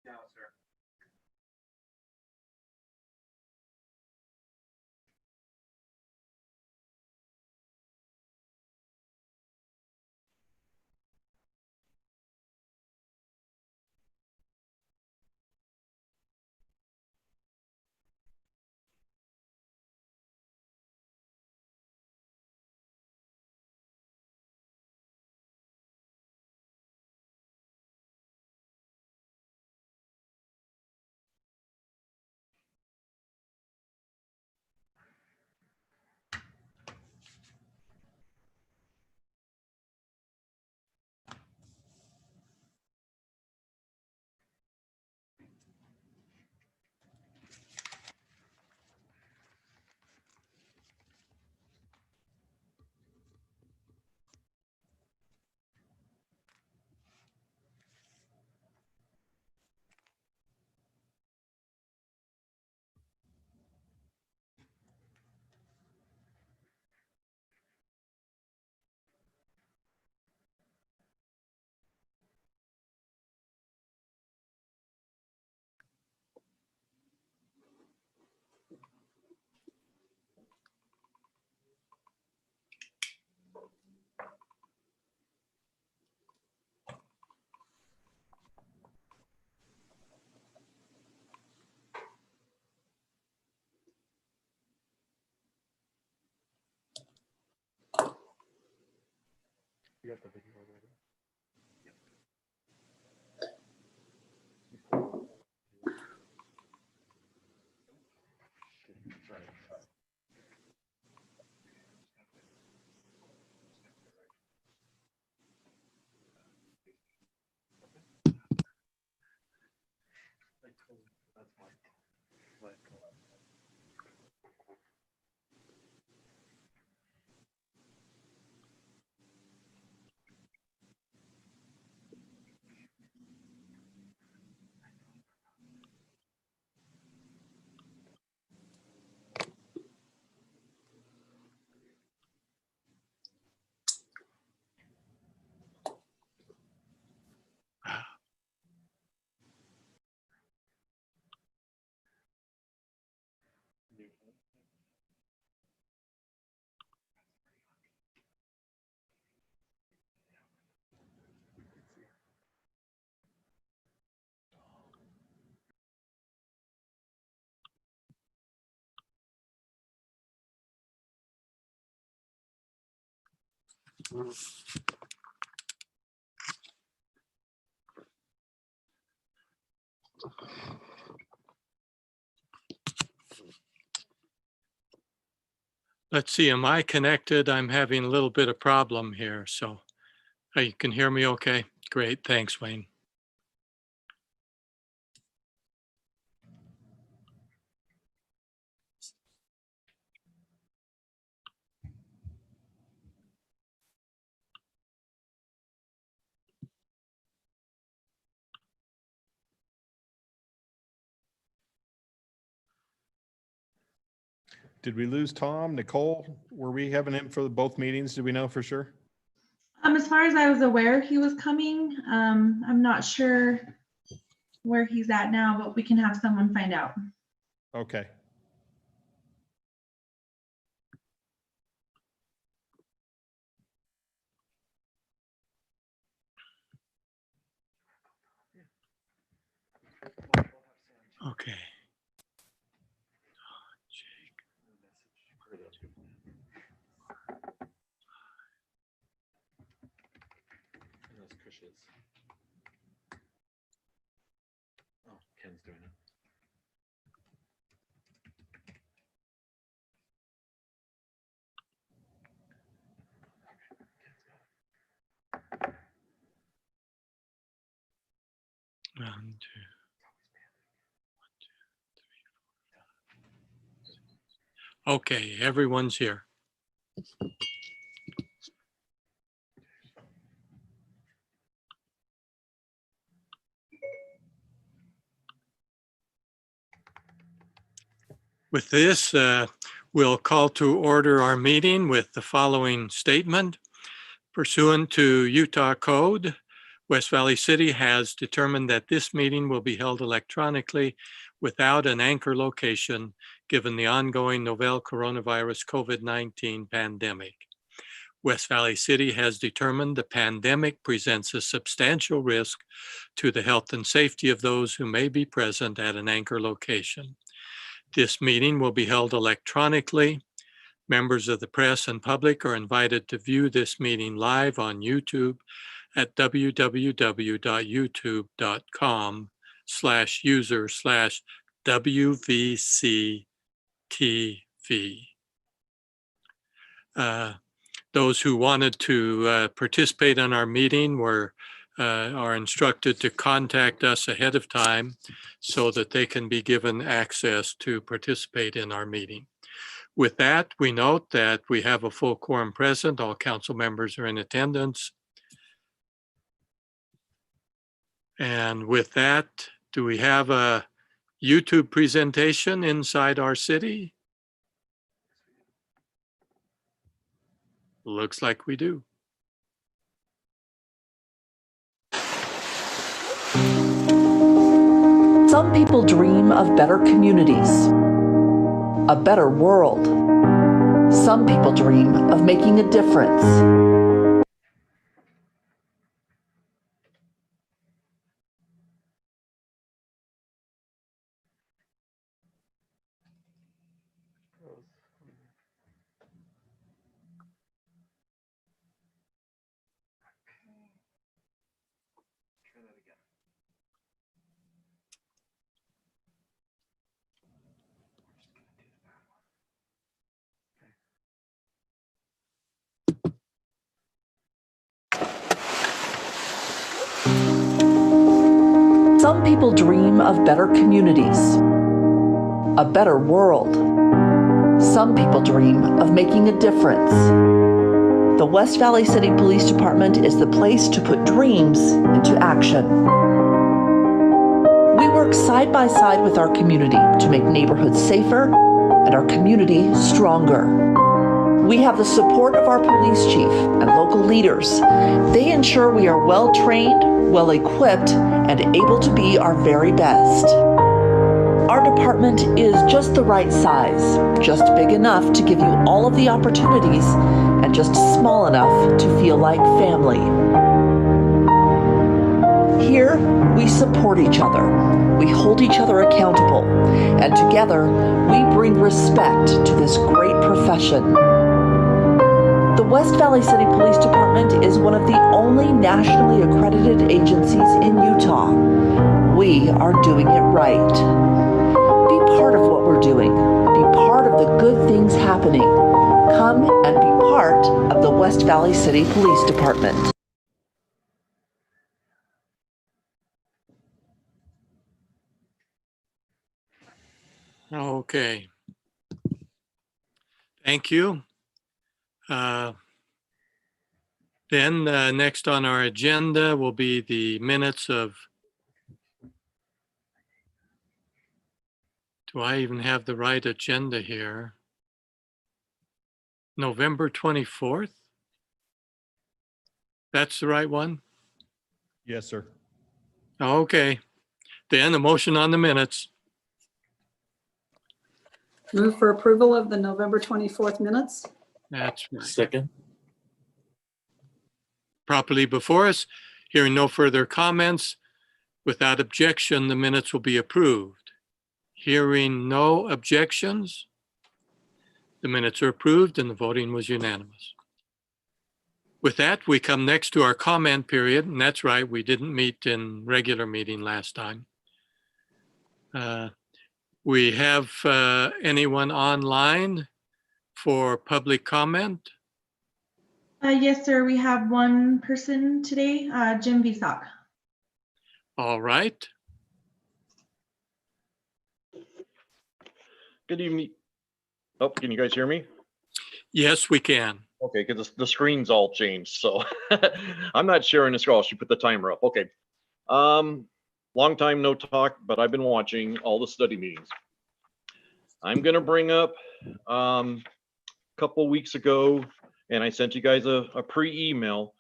No, sir. You got the video already? That's fine. Let's see, am I connected? I'm having a little bit of problem here, so you can hear me okay? Great, thanks, Wayne. Did we lose Tom, Nicole? Were we having him for both meetings? Do we know for sure? As far as I was aware, he was coming. I'm not sure where he's at now, but we can have someone find out. Okay. Okay. Those cushions. Oh, Ken's doing it. One, two. Okay, everyone's here. With this, we'll call to order our meeting with the following statement. Pursuant to Utah Code, West Valley City has determined that this meeting will be held electronically without an anchor location, given the ongoing novel coronavirus COVID-19 pandemic. West Valley City has determined the pandemic presents a substantial risk to the health and safety of those who may be present at an anchor location. This meeting will be held electronically. Members of the press and public are invited to view this meeting live on YouTube at www.youtube.com/user/WVCTV. Those who wanted to participate in our meeting are instructed to contact us ahead of time so that they can be given access to participate in our meeting. With that, we note that we have a full quorum present. All council members are in attendance. And with that, do we have a YouTube presentation inside our city? Looks like we do. Some people dream of better communities, a better world. Some people dream of making a difference. Try that again. Some people dream of better communities, a better world. Some people dream of making a difference. The West Valley City Police Department is the place to put dreams into action. We work side by side with our community to make neighborhoods safer and our community stronger. We have the support of our police chief and local leaders. They ensure we are well trained, well equipped, and able to be our very best. Our department is just the right size, just big enough to give you all of the opportunities, and just small enough to feel like family. Here, we support each other, we hold each other accountable, and together, we bring respect to this great profession. The West Valley City Police Department is one of the only nationally accredited agencies in Utah. We are doing it right. Be part of what we're doing. Be part of the good things happening. Come and be part of the West Valley City Police Department. Okay. Thank you. Then next on our agenda will be the minutes of, do I even have the right agenda here? November 24th? That's the right one? Yes, sir. Okay. Then a motion on the minutes. Move for approval of the November 24th minutes. That's right. Second. Properly before us, hearing no further comments, without objection, the minutes will be approved. Hearing no objections, the minutes are approved and the voting was unanimous. With that, we come next to our comment period, and that's right, we didn't meet in regular meeting last time. We have anyone online for public comment? Yes, sir. We have one person today, Jim Visak. All right. Good evening. Oh, can you guys hear me? Yes, we can. Okay, because the screen's all changed, so I'm not sharing the screen. She put the timer up. Okay. Long time no talk, but I've been watching all the study meetings. I'm gonna bring up a couple weeks ago, and I sent you guys a pre-email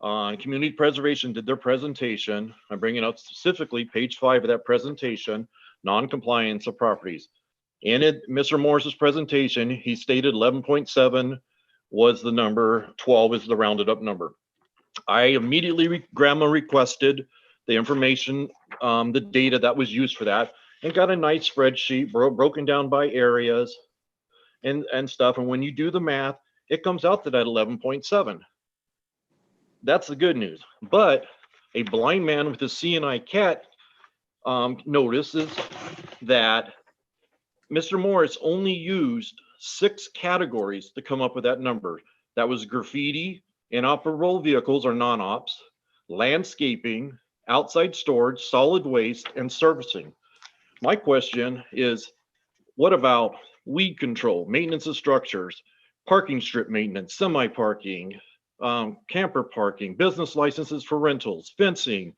Community Preservation did their presentation. I'm bringing up specifically page 5 of that presentation, non-compliance of properties. In it, Mr. Morris's presentation, he stated 11.7 was the number, 12 is the rounded up number. I immediately, Grandma requested the information, the data that was used for that, and got a nice spreadsheet broken down by areas and stuff. And when you do the math, it comes out to that 11.7. That's the good news. But a blind man with a seeing-eye cat notices that Mr. Morris only used 6 categories to come up with that number. That was graffiti, inoperable vehicles or non-ops, landscaping, outside storage, solid waste, and servicing. My question is, what about weed control, maintenance of structures, parking strip maintenance, semi-parking, camper parking, business licenses for rentals, fencing,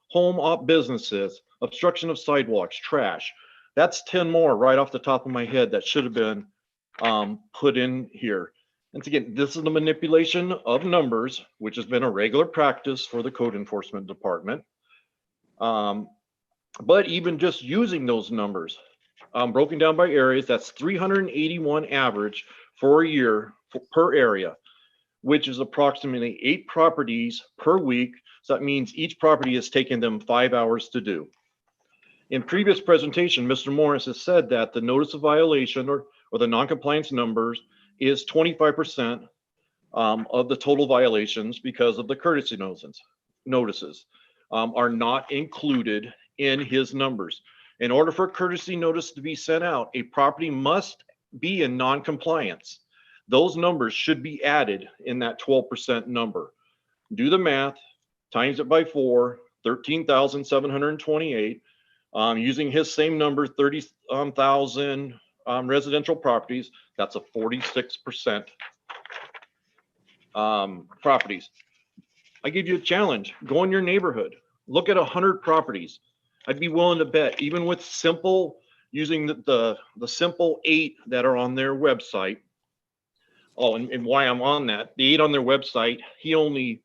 home op businesses, obstruction of sidewalks, trash? That's 10 more right off the top of my head that should have been put in here. And again, this is the manipulation of numbers, which has been a regular practice for the code enforcement department. But even just using those numbers, broken down by areas, that's 381 average for a year per area, which is approximately 8 properties per week. So that means each property has taken them 5 hours to do. In previous presentation, Mr. Morris has said that the notice of violation or the non-compliance numbers is 25% of the total violations because of the courtesy notices are not included in his numbers. In order for a courtesy notice to be sent out, a property must be in non-compliance. Those numbers should be added in that 12% number. Do the math, times it by 4, 13,728. Using his same number, 30,000 residential properties, that's a 46% properties. I give you a challenge. Go in your neighborhood, look at 100 properties. I'd be willing to bet, even with simple, using the simple 8 that are on their website. Oh, and why I'm on that, the 8 on their website, he only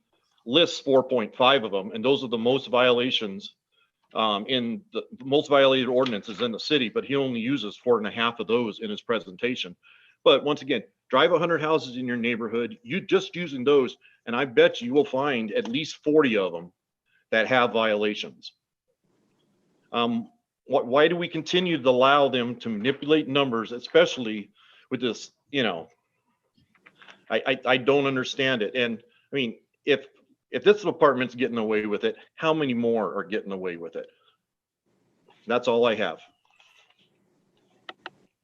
lists 4.5 of them, and those are the most violations in the most violated ordinances in the city, but he only uses 4.5 of those in his presentation. But once again, drive 100 houses in your neighborhood, you just using those, and I bet you will find at least 40 of them that have violations. Why do we continue to allow them to manipulate numbers, especially with this, I don't understand it. And I mean, if this department's getting away with it, how many more are getting away with it? That's all I have.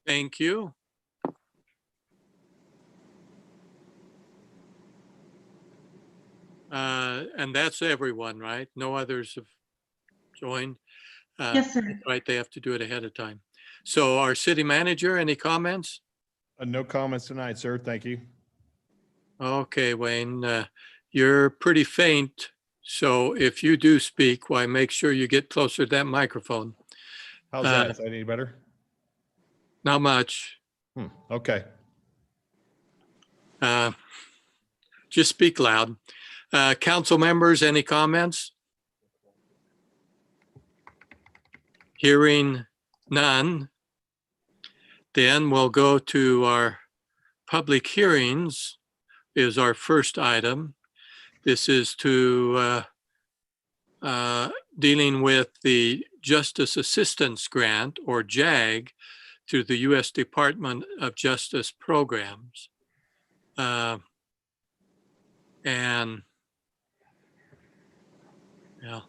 Thank you. And that's everyone, right? No others have joined? Yes, sir. Right, they have to do it ahead of time. So our city manager, any comments? No comments tonight, sir. Thank you. Okay, Wayne, you're pretty faint. So if you do speak, why, make sure you get closer to that microphone. How's that? Is that any better? Not much. Okay. Just speak loud. Council members, any comments? Hearing none. Then we'll go to our public hearings is our first item. This is to dealing with the Justice Assistance Grant, or JAG, through the U.S. Department of Justice programs. And yeah,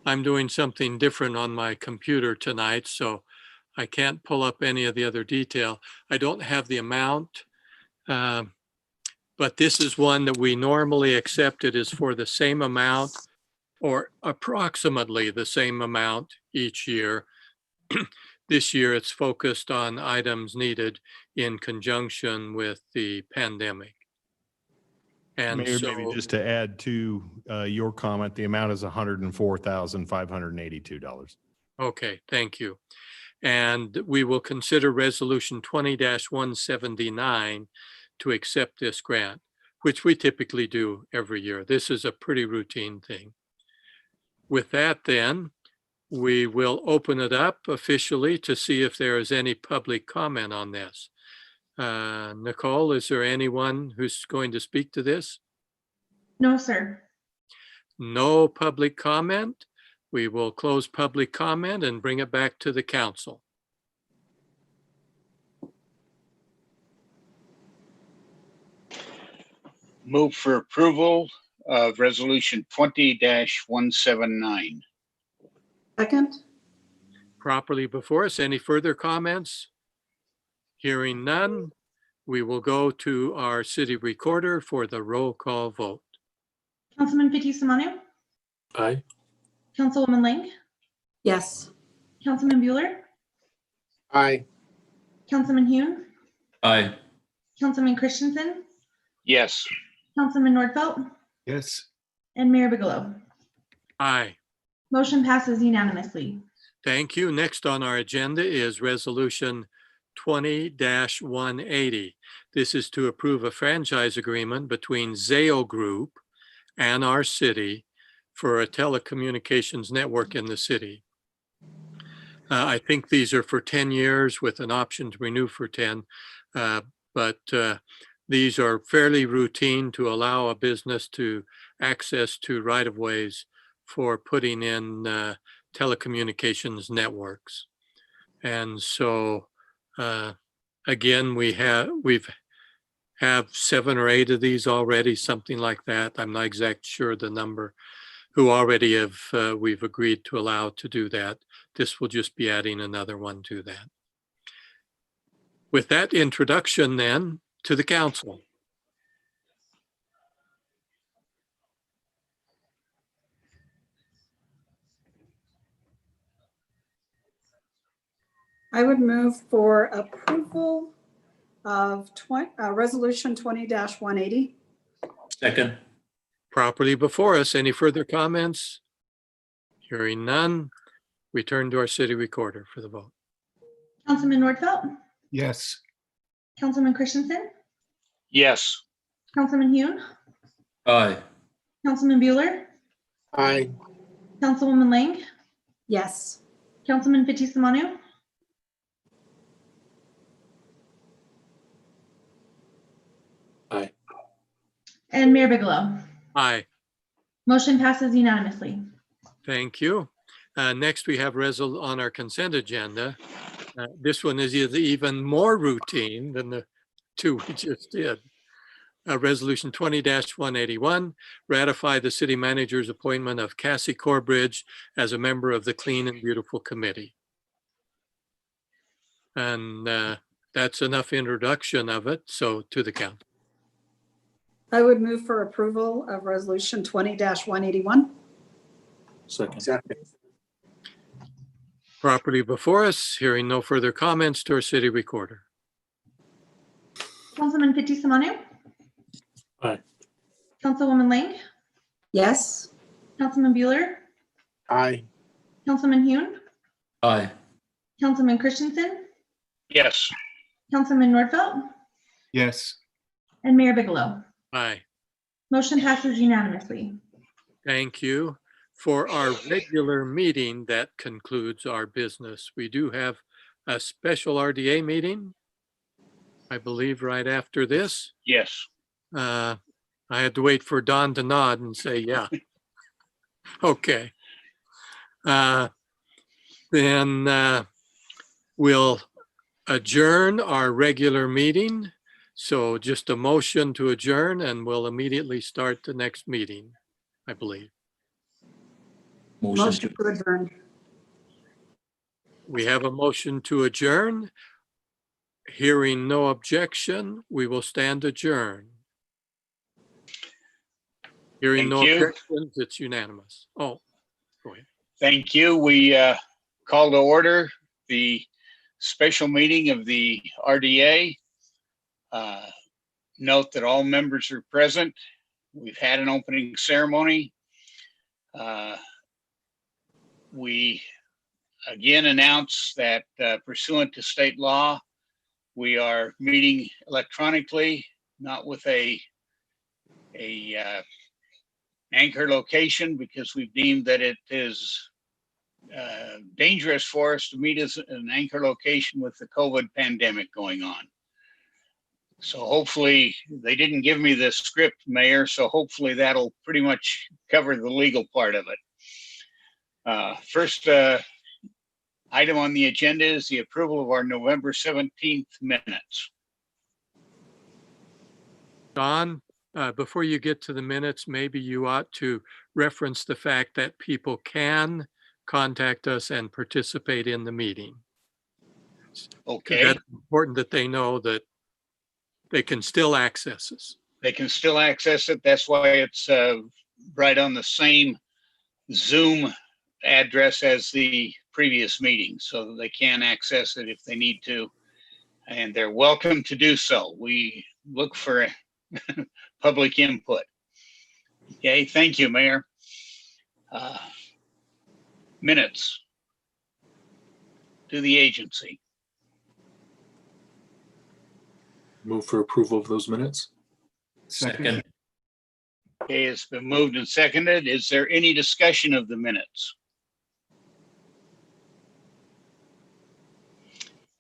I'm doing something different on my computer tonight, so I can't pull up any of the other detail. I don't have the amount, but this is one that we normally accept. It is for the same amount or approximately the same amount each year. This year it's focused on items needed in conjunction with the pandemic. And Mayor, so, maybe just to add to your comment, the amount is $104,582. okay, thank you. And we will consider resolution 20-179 to accept this grant, which we typically do every year. This is a pretty routine thing. With that, then, we will open it up officially to see if there is any public comment on this. Nicole, is there anyone who's going to speak to this? No, sir. No public comment. We will close public comment and bring it back to the council. Move for approval of resolution 20-179. Second? Properly before us, any further comments? Hearing none, we will go to our city recorder for the roll call vote. Councilman Fitzie Umanu. Aye. Councilwoman Lang. Yes. Councilman Bueller. Aye. Councilman Hune. Aye. Councilman Christensen. Yes. Councilman Nordfelt. Yes. And Mayor Bigelow. Aye. Motion passes unanimously. Thank you. Next on our agenda is Resolution 20-180. This is to approve a franchise agreement between Zayo Group and our city for a telecommunications network in the city. I think these are for 10 years with an option to renew for 10, but these are fairly routine to allow a business to access to right-of-ways for putting in telecommunications networks. And so again, we've have 7 or 8 of these already, something like that. I'm not exact sure the number who already have we've agreed to allow to do that. This will just be adding another one to that. With that introduction then to the council. I would move for approval of resolution 20-180. Second. Properly before us, any further comments? Hearing none, we turn to our city recorder for the vote. Councilman Nordfelt. Yes. Councilman Christensen. Yes. Councilman Hune. Aye. Councilman Bueller. Aye. Councilwoman Lang. Yes. Councilman Fitzie Umanu. Aye. And Mayor Bigelow. Aye, Motion passes unanimously. thank you. Next, we have on our consent agenda. This one is even more routine than the 2 we just did. Resolution 20-181, ratify the city manager's appointment of Cassie Corbridge as a member of the Clean and Beautiful Committee. And that's enough introduction of it, so to the council. I would move for approval of resolution 20-181. Second. Properly before us, hearing no further comments to our city recorder. Councilman Fitzie Umanu. Aye. Councilwoman Lang. Yes. Councilman Bueller. Aye. Councilman Hune. Aye. Councilman Christensen. Yes. Councilman Nordfelt. Yes. And Mayor Bigelow. Aye, Motion passes unanimously. thank you. For our regular meeting, that concludes our business. We do have a special RDA meeting, I believe, right after this. Yes. I had to wait for Don to nod and say, yeah. Okay. Then we'll adjourn our regular meeting. So just a motion to adjourn and we'll immediately start the next meeting, I believe. Motion to adjourn. We have a motion to adjourn. Hearing no objection, we will stand adjourned. Hearing no Thank you. objections, it's unanimous. Oh, go ahead. Thank you. We call to order the special meeting of the RDA. Note that all members are present. We've had an opening ceremony. We again announce that pursuant to state law, we are meeting electronically, not with a anchor location because we've deemed that it is dangerous for us to meet as an anchor location with the COVID pandemic going on. So hopefully, they didn't give me the script, Mayor, so hopefully that'll pretty much cover the legal part of it. First item on the agenda is the approval of our November 17th minutes. Don, before you get to the minutes, maybe you ought to reference the fact that people can contact us and participate in the meeting. 'Cause Okay, that's important that they know that they can still access us. they can still access it. That's why it's right on the same Zoom address as the previous meeting, so that they can access it if they need to. And they're welcome to do so. We look for public input. Okay, thank you, Mayor. Minutes to the agency. Move for approval of those minutes. Second. Okay, it's been moved and seconded. Is there any discussion of the minutes?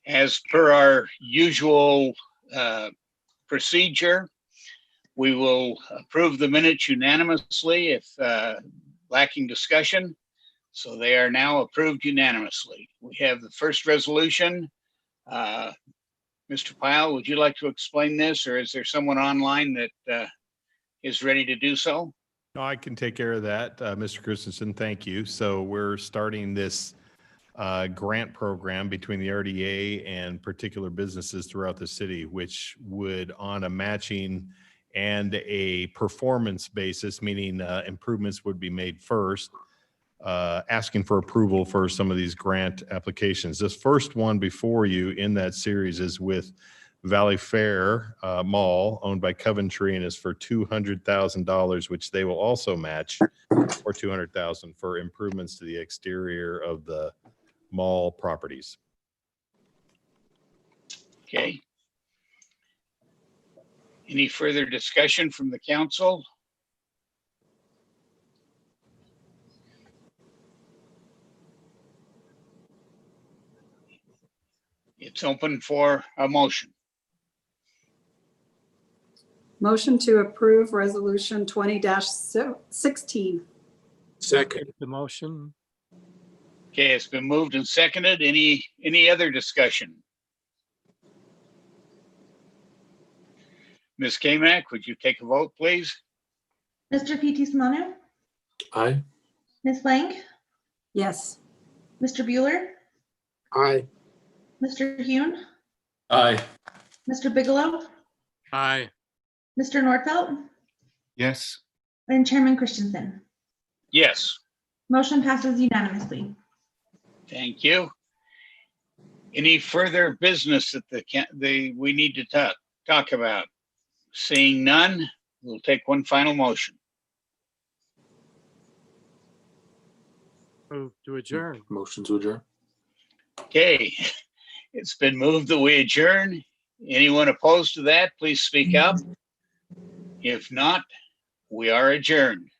As per our usual procedure, we will approve the minutes unanimously if lacking discussion. So they are now approved unanimously. We have the first resolution. Mr. Pyle, would you like to explain this, or is there someone online that is ready to do so? No, I can take care of that. Mr. Christensen, thank you. So we're starting this grant program between the RDA and particular businesses throughout the city, which would, on a matching and a performance basis, meaning improvements would be made first, asking for approval for some of these grant applications. This first one before you in that series is with Valley Fair Mall, owned by Coventry, and is for $200,000, which they will also match, or $200,000 for improvements to the exterior of the mall properties. Okay. Any further discussion from the council? It's open for a motion. Motion to approve resolution 20-16. Second. The motion, Okay, it's been moved and seconded. Any other discussion? Ms. Kamak, would you take a vote, please? Mr. P.T. Simonu, Aye. Ms. Lang, Yes. Mr. Bueller, Aye. Mr. Hune, Aye. Mr. Bigelow, aye. Mr. Nordfelt, Yes. and Chairman Christensen. Yes, Motion passes unanimously. thank you. Any further business that we need to talk about? Seeing none, we'll take one final motion. Move to adjourn. Motion to adjourn. Okay, it's been moved that we adjourn. Anyone opposed to that, please speak up. If not, we are adjourned.